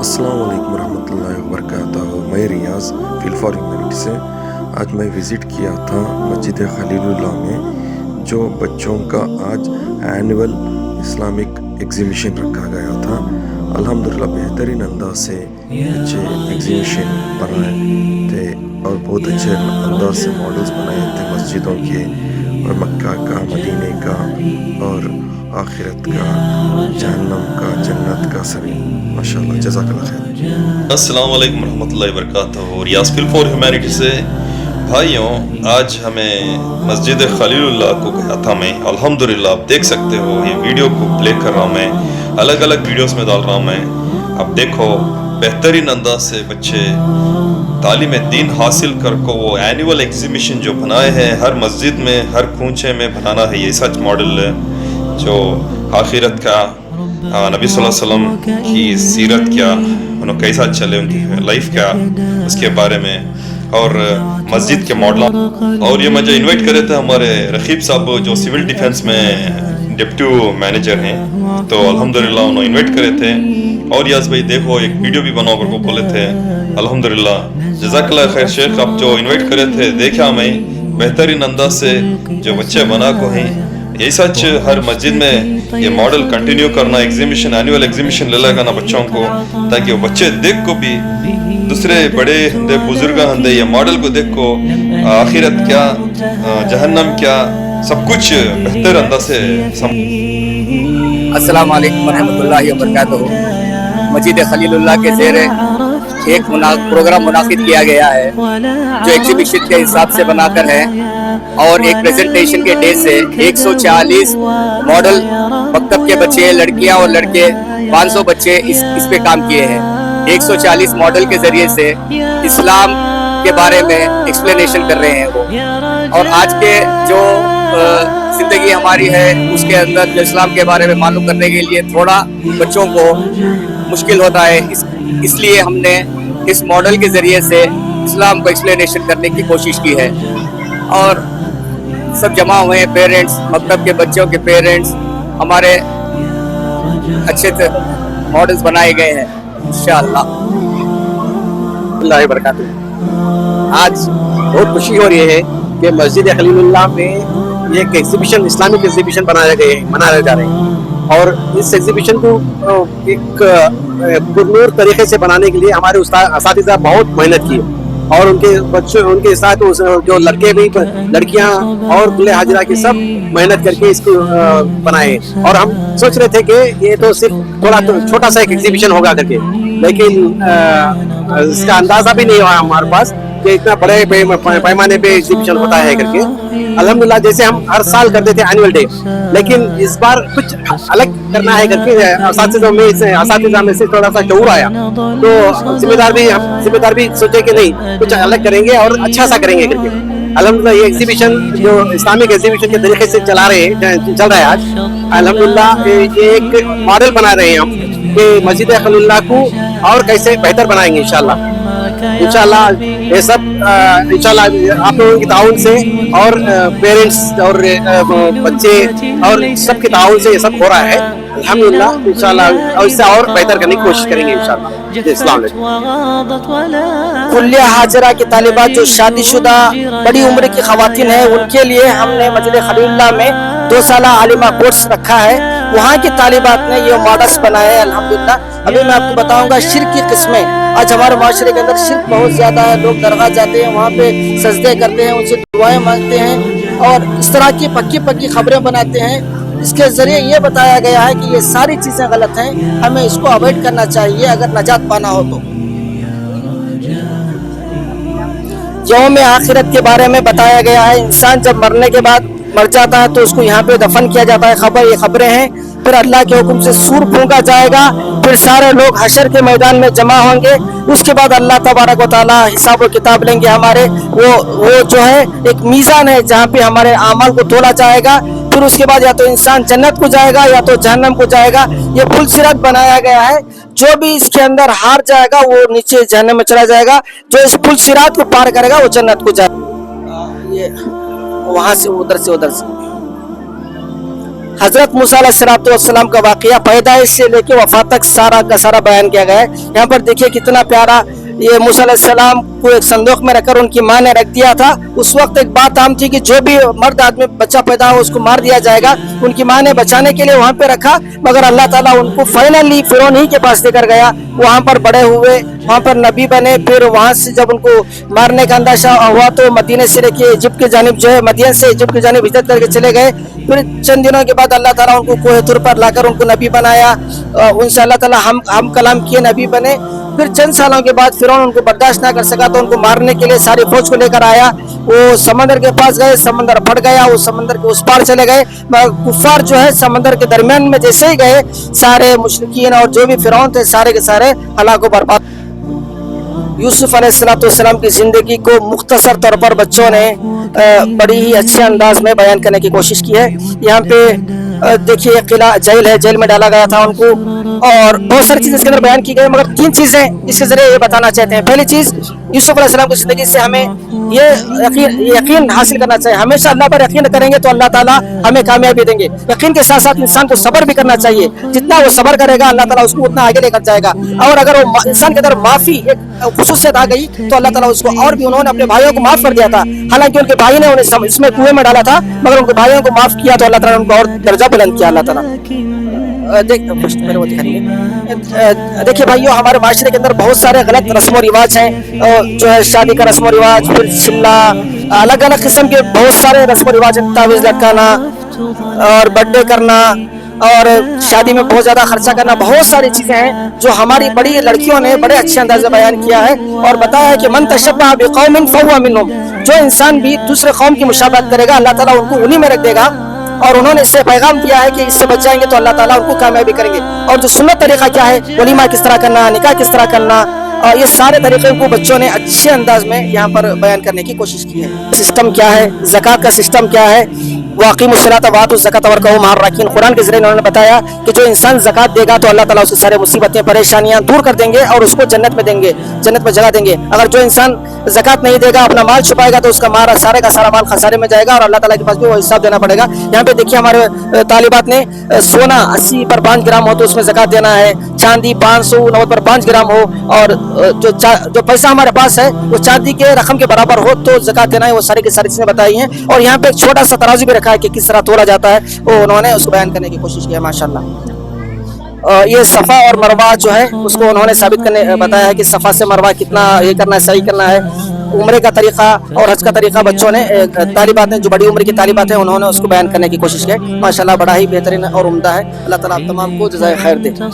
अस्सलाम वालेकुम रहमतुल्लाहि व बरकातहू। मैं रियाज फील्ड फॉर ह्यूमैनिटी से आज मैं विज़िट किया था मस्जिद खलीलुल्लाह में, जो बच्चों का आज एनुअल इस्लामिक एग्जीबिशन रखा गया था। अल्हम्दुलिल्लाह बेहतरीन अंदाज से बच्चे एग्जीबिशन बनाए थे और बहुत अच्छे अंदाज से मॉडल्स बनाए थे मस्जिदों के, और मक्का का, मदीने का, और आखिरत का, जहन्नम का, जन्नत का, सभी माशाल्लाह। जज़ाकल्लाह खैर। अस्सलाम वालेकुम रहमतुल्लाहि व बरकातहू। रियाज फील्ड फॉर ह्यूमैनिटी से भाइयों, आज हमें मस्जिद खलीलुल्लाह को गया था मैं। अल्हम्दुलिल्लाह आप देख सकते हो, ये वीडियो को प्ले कर रहा हूँ मैं, अलग अलग वीडियोस में डाल रहा हूँ मैं। अब देखो बेहतरीन अंदाज से बच्चे तालीम दीन हासिल कर को वो एनुअल एग्जीबिशन जो बनाए हैं, हर मस्जिद में, हर कूंचे में बनाना है ये सच मॉडल है, जो आखिरत का, नबी सल्लल्लाहु अलैहि वसल्लम की सीरत क्या, उन्होंने कैसा चले, उनकी लाइफ क्या, उसके बारे में, और मस्जिद के मॉडल। और ये मुझे इनवाइट करे थे हमारे रकीब साहब जो सिविल डिफेंस में डिप्टी मैनेजर हैं, तो अल्हम्दुलिल्लाह उन्होंने इनवाइट करे थे। और यास भाई देखो एक वीडियो भी बनाओ करके बोले थे। अल्हम्दुलिल्लाह जज़ाकल्लाह खैर शेख, आप जो इनवाइट करे थे देखा मैं बेहतरीन अंदाज से जो बच्चे बना को हैं। यही सच हर मस्जिद में ये मॉडल कंटिन्यू करना, एग्जीबिशन, एनुअल एग्जीबिशन ले लेगा ना बच्चों को, ताकि वो बच्चे देख को भी दूसरे बड़े हंदे, बुजुर्ग हंदे ये मॉडल को देख को आखिरत क्या, जहन्नम क्या, सब कुछ बेहतर अंदाज से अस्सलाम वालेकुम रहमतुल्लाहि व बरकातहू। मस्जिद खलीलुल्लाह के ज़ेरे एक प्रोग्राम मुनाकिद किया गया है, जो एग्जीबिशन के हिसाब से बनाकर है, और एक प्रेजेंटेशन के डे से 140 मॉडल मकतब के बच्चे, लड़कियां और लड़के 500 बच्चे इस पे काम किए हैं। 140 मॉडल के जरिए से इस्लाम के बारे में एक्सप्लेनेशन कर रहे हैं वो। और आज के जो ज़िंदगी हमारी है उसके अंदर जो इस्लाम के बारे में मालूम करने के लिए थोड़ा बच्चों को मुश्किल होता है, इसलिए हमने इस मॉडल के ज़रिए से इस्लाम को एक्सप्लेनेशन करने की कोशिश की है। और सब जमा हुए हैं, पेरेंट्स, मकतब के बच्चों के पेरेंट्स, हमारे अच्छे से मॉडल्स बनाए गए हैं इंशाअल्लाह। आज बहुत खुशी हो रही है कि मस्जिद खलीलुल्लाह में ये एक एग्जीबिशन, इस्लामिक एग्जीबिशन मनाए जा रहे हैं, और इस एग्जीबिशन को एक पुरनूर तरीके से बनाने के लिए हमारे असातिज़ा बहुत मेहनत की, और उनके बच्चों, उनके साथ जो लड़के भी, लड़कियां और दूल्हे हाजिरा की सब मेहनत करके इसको बनाए। और हम सोच रहे थे कि ये तो सिर्फ थोड़ा छोटा सा एक एग्जीबिशन होगा करके, लेकिन इसका अंदाजा भी नहीं हुआ हमारे पास कि इतना बड़े पैमाने पे एग्जीबिशन होता है करके। अल्हम्दुलिल्लाह, जैसे हम हर साल करते थे एनुअल डे, लेकिन इस बार कुछ अलग करना है करके असातिज़ा में से थोड़ा सा शऊर आया, तो जिम्मेदार भी सोचे कि नहीं कुछ अलग करेंगे और अच्छा सा करेंगे करके। अल्हम्दुलिल्लाह ये एग्जीबिशन जो इस्लामिक एग्जीबिशन के तरीके से चल रहा है आज, अल्हम्दुलिल्लाह ये एक मॉडल बना रहे हैं हम कि मस्जिद खलीलुल्लाह को और कैसे बेहतर बनाएंगे इंशाल्लाह। ये सब इंशाल्लाह आप लोगों की ताउन से और पेरेंट्स और बच्चे और सबके ताउन से ये सब हो रहा है अल्हम्दुलिल्लाह। इंशाल्लाह और इससे और बेहतर करने की कोशिश करेंगे इंशाल्लाह। अस्सलाम वालेकुम। कुल्लिया हाजिरा की तालिबात जो शादीशुदा बड़ी उम्र की खवातीन है, उनके लिए हमने मस्जिद खलीलुल्लाह में 2 साला आलिमा कोर्स रखा है। वहाँ की तालिबात ने ये मॉडल्स बनाए हैं अल्हम्दुलिल्लाह। अभी मैं आपको बताऊंगा शिर्क की किस्में। आज हमारे माशरे के अंदर शिर्क बहुत ज़्यादा है, लोग दरगाह जाते हैं, वहाँ पे सजदे करते हैं, उनसे दुआएं मांगते हैं, और इस तरह की पक्की खबरें बनाते हैं। इसके ज़रिए ये बताया गया है कि ये सारी चीज़ें गलत हैं, हमें इसको अवॉइड करना चाहिए अगर नजात पाना हो तो। यौम आखिरत के बारे में बताया गया है, इंसान जब मरने के बाद मर जाता है तो उसको यहाँ पे दफन किया जाता है। ये खबरें हैं। फिर अल्लाह के हुक्म से सूर फूंका जाएगा, फिर सारे लोग हशर के मैदान में जमा होंगे। उसके बाद अल्लाह तबारक व तआला हिसाब व किताब लेंगे हमारे। वो जो है एक मीज़ान है जहाँ पे हमारे आमाल को तोला जाएगा। फिर उसके बाद या तो इंसान जन्नत को जाएगा या तो जहन्नम को जाएगा। ये पुल सिरात बनाया गया है, जो भी इसके अंदर हार जाएगा वो नीचे जहन्नम में चला जाएगा, जो इस पुल सिरात को पार करेगा वो जन्नत को जाएगा। ये वहां से उधर से हजरत मूसा अलैहिस्सलाम का वाकया पैदाइश से लेके वफात तक सारा का सारा बयान किया गया है। यहाँ पर देखिए कितना प्यारा, ये मूसा अलैहिस्सलाम को एक संदूक में रखकर उनकी माँ ने रख दिया था। उस वक्त एक बात आम थी कि जो भी मर्द आदमी बच्चा पैदा हो उसको मार दिया जाएगा। उनकी माँ ने बचाने के लिए वहाँ पे रखा, मगर अल्लाह ताला उनको फाइनली फिरौन ही के पास लेकर गया। वहाँ पर बड़े हुए, वहाँ पर नबी बने। फिर वहाँ से जब उनको मारने का अंदाजा हुआ तो मदीने से लेके इजिप्ट की जानिब जो है, मदीना से इजिप्ट की जानिब हिजरत करके चले गए। फिर चंद दिनों के बाद अल्लाह ताला उनको कोहे तुर पर लाकर उनको नबी बनाया। उनसे अल्लाह ताला हम कलाम किए, नबी बने। फिर चंद सालों के बाद फिरौन उनको बर्दाश्त ना कर सका तो उनको मारने के लिए सारी फौज को लेकर आया। वो समंदर के पास गए, समंदर फट गया, वो समंदर के उस पार चले गए। मगर कुफार जो है समंदर के दरमियान में जैसे ही गए, सारे मुशरिकीन और जो भी फिरौन थे सारे के सारे हलाक व बर्बाद। यूसुफ अलैहिस्सलाम की जिंदगी को मुख्तसर तौर पर बच्चों ने बड़ी ही अच्छे अंदाज में बयान करने की कोशिश की है। यहाँ पे देखिए किला जेल है, जेल में डाला गया था उनको, और बहुत सारी चीजें इसके अंदर बयान की गई, मगर 3 चीजें इसके जरिए ये बताना चाहते हैं। पहली चीज, यूसुफ अलैहिस्सलाम की जिंदगी से हमें ये यकीन हासिल करना चाहिए। हमेशा अल्लाह पर यकीन करेंगे तो अल्लाह ताला हमें कामयाबी देंगे। यकीन के साथ साथ इंसान को सब्र भी करना चाहिए। जितना वो सब्र करेगा अल्लाह ताला उसको उतना आगे लेकर जाएगा। और अगर वो इंसान के अंदर माफी एक खुसूसियत आ गई तो अल्लाह ताला उसको, और भी उन्होंने अपने भाइयों को माफ कर दिया था। हालांकि उनके भाई ने उन्हें इसमें कुएं में डाला था, मगर उनके भाइयों को माफ किया तो अल्लाह ताला ने उनको और दर्जा बुलंद किया। अल्लाह ताला देखिए भाइयों, हमारे माशरे के अंदर बहुत सारे गलत रस्म और रिवाज हैं, जो है शादी का रस्म और रिवाज, फिर चिल्ला, अलग अलग किस्म के बहुत सारे रस्म और रिवाज हैं। तावीज़ लटकाना और बर्थडे करना और शादी में बहुत ज्यादा खर्चा करना, बहुत सारी चीजें हैं जो हमारी बड़ी लड़कियों ने बड़े अच्छे अंदाज में बयान किया है और बताया है कि मन तशब्बह बिकौमिन फहुवा मिनहुम। जो इंसान भी दूसरे कौम की मुशाबहत करेगा अल्लाह ताला उनको उन्हीं में रख देगा। और उन्होंने इससे पैगाम दिया है कि इससे बच जाएंगे तो अल्लाह ताला उनको कामयाबी करेंगे। और जो सुन्नत तरीका क्या है, वलीमा किस तरह करना, निकाह किस तरह करना, और ये सारे तरीके को बच्चों ने अच्छे अंदाज में यहाँ पर बयान करने की कोशिश की है। सिस्टम क्या है, ज़कात का सिस्टम क्या है, वाक़िमुस्सलात वातु ज़कात वरकऊ मअर राकिन, कुरान के ज़रिए उन्होंने बताया कि जो इंसान ज़कात देगा तो अल्लाह ताला उसकी सारे मुसीबतें परेशानियां दूर कर देंगे और उसको जन्नत में देंगे, जन्नत में जगह देंगे। अगर जो इंसान ज़कात नहीं देगा, अपना माल छुपाएगा, तो उसका मारा सारे का सारा माल खसारे में जाएगा और अल्लाह ताला के पास भी वो हिसाब देना पड़ेगा। यहाँ पे देखिए हमारे तालिबात ने सोना 80 पर 5 ग्राम हो तो उसमें ज़कात देना है, चांदी 590 पर 5 ग्राम हो, और जो पैसा हमारे पास है वो चांदी के रकम के बराबर हो तो ज़कात देना है। वो सारी की सारी चीज़ें बताई हैं। और यहाँ पे एक छोटा सा तराजू भी रखा है कि किस तरह तोला जाता है, वो उन्होंने उसको बयान करने की कोशिश की है माशाल्लाह। ये सफ़ा और मरवा जो है उसको उन्होंने साबित करने बताया है कि सफ़ा से मरवा कितना ये करना है, सही करना है। उम्रे का तरीका और हज का तरीका बच्चों ने, तालिबात ने, जो बड़ी उम्र की तालिबात हैं, उन्होंने उसको बयान करने की कोशिश की है। माशाल्लाह बड़ा ही बेहतरीन और उम्दा है। अल्लाह ताला आप तमाम को जज़ाए खैर दे।